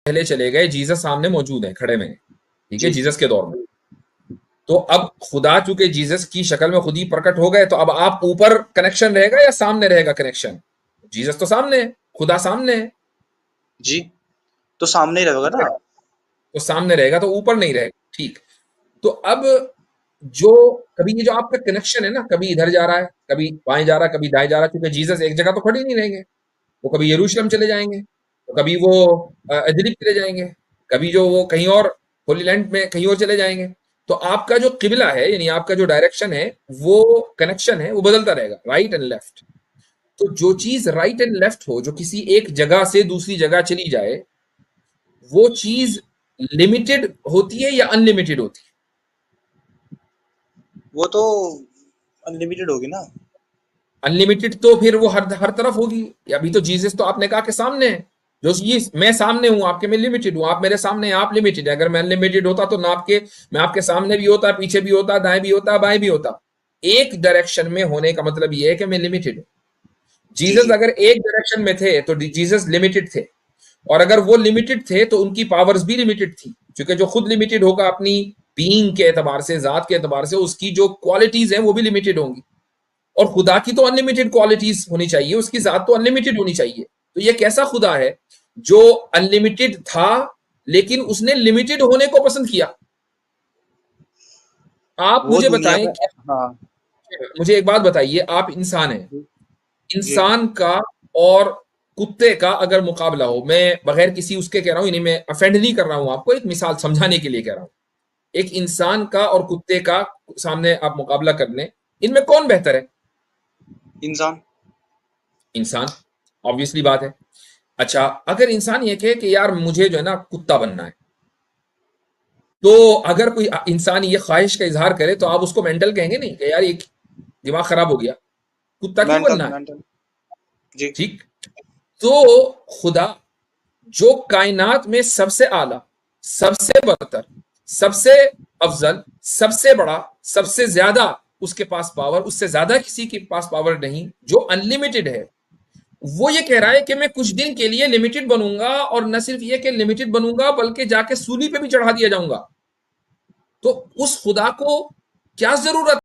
पहले चले गए, जीसस सामने मौजूद है, खड़े में, ठीक है, जी। जीसस के दौर में। तो अब खुदा चूंकि जीसस की शक्ल में खुद ही प्रकट हो गए, तो अब आप ऊपर कनेक्शन रहेगा या सामने रहेगा कनेक्शन? जीसस तो सामने है, खुदा सामने है, जी, तो सामने ही रहेगा ऊपर ना। तो सामने रहेगा, तो ऊपर नहीं रहेगा, ठीक। तो अब जो कभी ये जो आपका कनेक्शन है ना, कभी इधर जा रहा है, कभी बाएं जा रहा है, कभी दाएं जा रहा है, क्योंकि जीसस एक जगह तो खड़े नहीं रहेंगे, वो कभी यरूशलेम चले जाएंगे, तो कभी वो इदरिब चले जाएंगे, कभी जो वो कहीं और होली लैंड में कहीं और चले जाएंगे। तो आपका जो किबला है, यानी आपका जो डायरेक्शन है, वो कनेक्शन है, वो बदलता रहेगा, राइट एंड लेफ्ट। तो जो चीज राइट एंड लेफ्ट हो, जो किसी एक जगह से दूसरी जगह चली जाए, वो चीज लिमिटेड होती है या अनलिमिटेड होती है? वो तो अनलिमिटेड होगी ना। अनलिमिटेड तो फिर वो हर हर तरफ होगी। अभी तो जीसस तो आपने कहा कि सामने है, जो ये मैं सामने हूं आपके, में लिमिटेड हूं, आप मेरे सामने हैं, आप लिमिटेड है। अगर मैं अनलिमिटेड होता तो ना आपके, मैं आपके सामने भी होता, पीछे भी होता, दाएं भी होता, बाएं भी होता। एक डायरेक्शन में होने का मतलब ये है कि मैं लिमिटेड हूं। जी, जीसस जी। अगर एक डायरेक्शन में थे तो जीसस लिमिटेड थे, और अगर वो लिमिटेड थे तो उनकी पावर्स भी लिमिटेड थी, क्योंकि जो खुद लिमिटेड होगा अपनी बीइंग के एतबार से, जात के एतबार से, उसकी जो क्वालिटीज हैं वो भी लिमिटेड होंगी। और खुदा की तो अनलिमिटेड क्वालिटीज होनी चाहिए, उसकी जात तो अनलिमिटेड होनी चाहिए। तो ये कैसा खुदा है जो अनलिमिटेड था लेकिन उसने लिमिटेड होने को पसंद किया? आप वो मुझे दुनिया बताएं में। कि, हाँ। मुझे एक बात बताइए, आप इंसान हैं, जी, जी। इंसान का और कुत्ते का अगर मुकाबला हो, मैं बगैर किसी उसके कह रहा हूं, यानी मैं अफेंड नहीं कर रहा हूं आपको, एक मिसाल समझाने के लिए कह रहा हूं, एक इंसान का और कुत्ते का सामने आप मुकाबला करने, इनमें कौन बेहतर है? इंसान। इंसान, ऑब्वियसली बात है। अच्छा, अगर इंसान ये कहे कि यार मुझे जो है ना कुत्ता बनना है, तो अगर कोई इंसान ये ख्वाहिश का इजहार करे, तो आप उसको मेंटल कहेंगे नहीं कि यार ये दिमाग खराब हो गया, कुत्ता क्यों मेंटल, बनना है? मेंटल। जी। ठीक। तो खुदा जो कायनात में सबसे आला, सबसे बदतर, सबसे अफजल, सबसे बड़ा, सबसे ज्यादा उसके पास पावर, उससे ज्यादा किसी के पास पावर नहीं, जो अनलिमिटेड है, वो ये कह रहा है कि मैं कुछ दिन के लिए लिमिटेड बनूंगा, और न सिर्फ ये कि लिमिटेड बनूंगा बल्कि जाके सूली पे भी चढ़ा दिया जाऊंगा। तो उस खुदा को क्या जरूरत